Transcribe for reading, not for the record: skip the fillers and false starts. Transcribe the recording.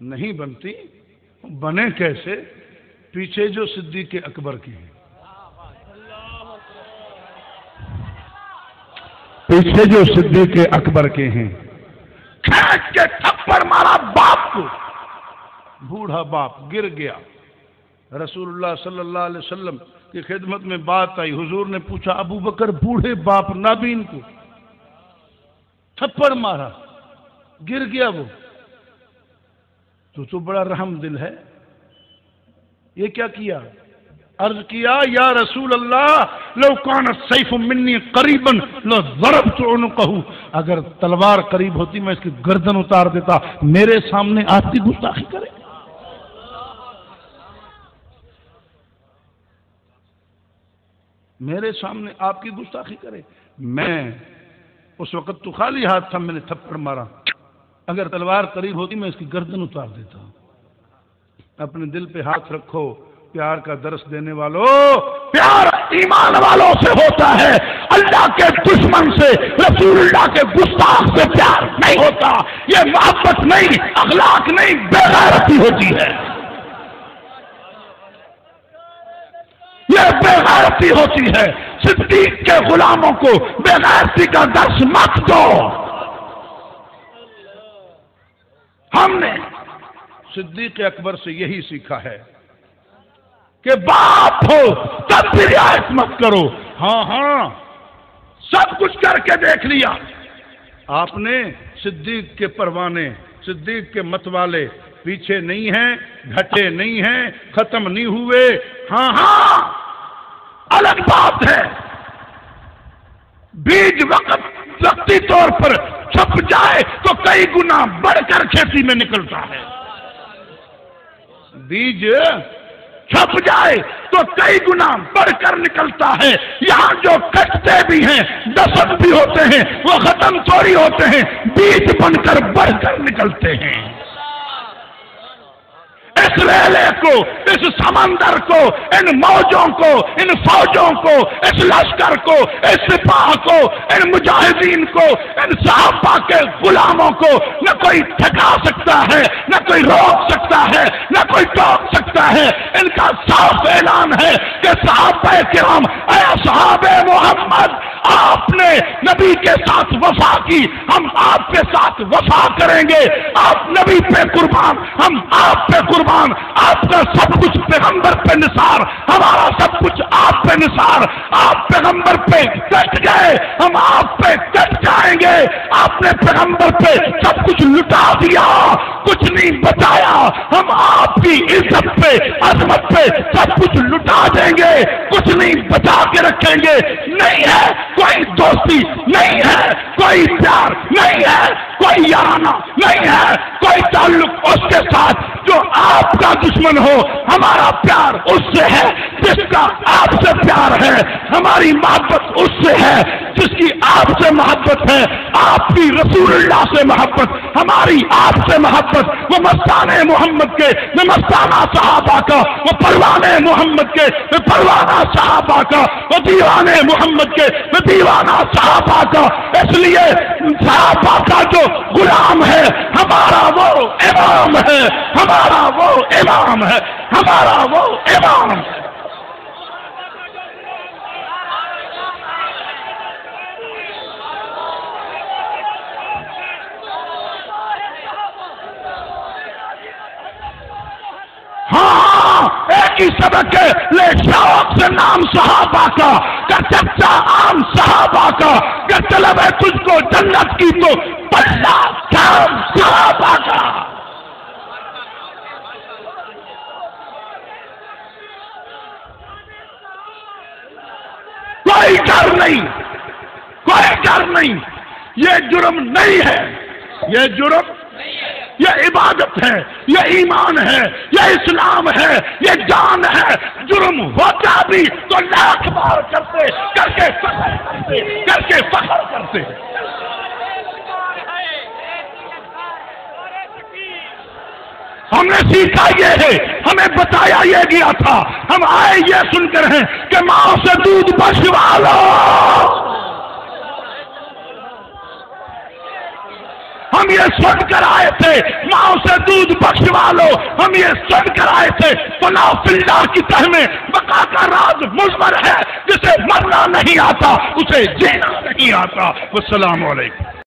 نہیں بنتی، بنے کیسے؟ پیچھے جو صدیق اکبر کی ہیں، پیچھے جو صدیق اکبر کے ہیں، کھینچ کے تھپڑ مارا باپ کو، بوڑھا باپ گر گیا. رسول اللہ صلی اللہ علیہ وسلم کی خدمت میں بات آئی، حضور نے پوچھا ابوبکر بوڑھے باپ نابین کو تھپڑ مارا، گر گیا وہ، تو بڑا رحم دل ہے، یہ کیا کیا؟ عرض کیا یا رسول اللہ لو کان السیف منی قریبا لضربت عنقہ، اگر تلوار قریب ہوتی میں اس کی گردن اتار دیتا. میرے سامنے آپ کی گستاخی کرے، میرے سامنے آپ کی گستاخی کرے. میں اس وقت تو خالی ہاتھ تھا، میں نے تھپڑ مارا، اگر تلوار قریب ہوتی میں اس کی گردن اتار دیتا. اپنے دل پہ ہاتھ رکھو. پیار کا درس دینے والوں، پیار ایمان والوں سے ہوتا ہے، اللہ کے دشمن سے، رسول اللہ کے گستاخ سے پیار نہیں ہوتا. یہ محبت نہیں، اخلاق نہیں، بے غیرتی ہوتی ہے، یہ بے غیرتی ہوتی ہے. صدیق کے غلاموں کو بے غیرتی کا درس مت دو. ہم نے صدیق اکبر سے یہی سیکھا ہے کہ باپ ہو تب بھی رعایت مت کرو. ہاں سب کچھ کر کے دیکھ لیا آپ نے. صدیق کے پروانے، صدیق کے متوالے پیچھے نہیں ہیں، گھٹے نہیں ہیں، ختم نہیں ہوئے. ہاں الگ بات ہے بیج وقتی طور پر چھپ جائے تو کئی گنا بڑھ کر کھیتی میں نکلتا ہے. بیج چھپ جائے تو کئی گنا بڑھ کر نکلتا ہے. یہاں جو کٹتے بھی ہیں، دفن بھی ہوتے ہیں، وہ ختم تھوڑی ہوتے ہیں، بیج بن کر بڑھ کر نکلتے ہیں. اس ریلے کو، اس سمندر کو، ان موجوں کو، ان فوجوں کو، اس لشکر کو، اس سپاہ کو، ان مجاہدین کو، ان صحابہ کے غلاموں کو نہ کوئی تھکا سکتا ہے، نہ کوئی روک سکتا ہے، نہ کوئی ٹوک سکتا ہے. ان کا صاف اعلان ہے کہ صحابہ کرام، اے اصحاب محمد، آپ نے نبی کے ساتھ وفا کی، ہم آپ کے ساتھ وفا کریں گے. آپ نبی پہ قربان، ہم آپ پہ قربان. آپ کا سب کچھ پیغمبر پہ نثار، ہمارا سب کچھ آپ پہ نثار. آپ پیغمبر پہ کٹ گئے، ہم آپ پہ کٹ جائیں گے. آپ نے پیغمبر پہ سب کچھ لٹا دیا، کچھ نہیں بچایا. ہم آپ کی عزت پہ، عظمت پہ سب کچھ لٹا دیں گے، کچھ نہیں بچا کے رکھیں گے. نہیں ہے کوئی دوستی، نہیں ہے کوئی پیار، نہیں ہے کوئی یارانہ، نہیں ہے کوئی تعلق اس کے ساتھ جو آپ کا دشمن ہو. ہمارا پیار اس سے ہے جس کا آپ سے پیار ہے، ہماری محبت اس سے ہے جس کی آپ سے محبت ہے. آپ کی رسول اللہ سے محبت، ہماری آپ سے محبت. وہ مستانے محمد کے، وہ مستانہ صحابہ کا، وہ پروانے محمد کے، وہ پروانہ صحابہ کا، وہ دیوانے محمد کے، وہ دیوانہ صحابہ کا. اس لیے صحابہ کا جو غلام ہے ہمارا وہ امام ہے، ہمارا وہ امام ہے، ہمارا وہ امام ہے. ہاں ایک ہی سبق ہے، لے شوق سے نام صحابہ کا، کہ چچا عام صحابہ کا، کہ طلب ہے تجھ کو جنت کی تو پلہ کام صحابہ کا. کوئی ڈر نہیں، کوئی ڈر نہیں. یہ جرم نہیں ہے، یہ جرم، یہ عبادت ہے، یہ ایمان ہے، یہ اسلام ہے، یہ جان ہے. جرم ہوتا بھی تو لاکھ بار کرتے، کر کے فخر کرتے، کر کے فخر کرتے. ہم نے سیکھا یہ ہے، ہمیں بتایا یہ گیا تھا، ہم آئے یہ سن کر ہیں کہ ماں سے دودھ بچوا لو. ہم یہ سن کر آئے تھے ماں سے دودھ بخشوا ہم یہ سن کر آئے تھے فنا فی اللہ کی تہ میں بقا کا راز مضمر ہے، جسے مرنا نہیں آتا اسے جینا نہیں آتا۔ والسلام علیکم۔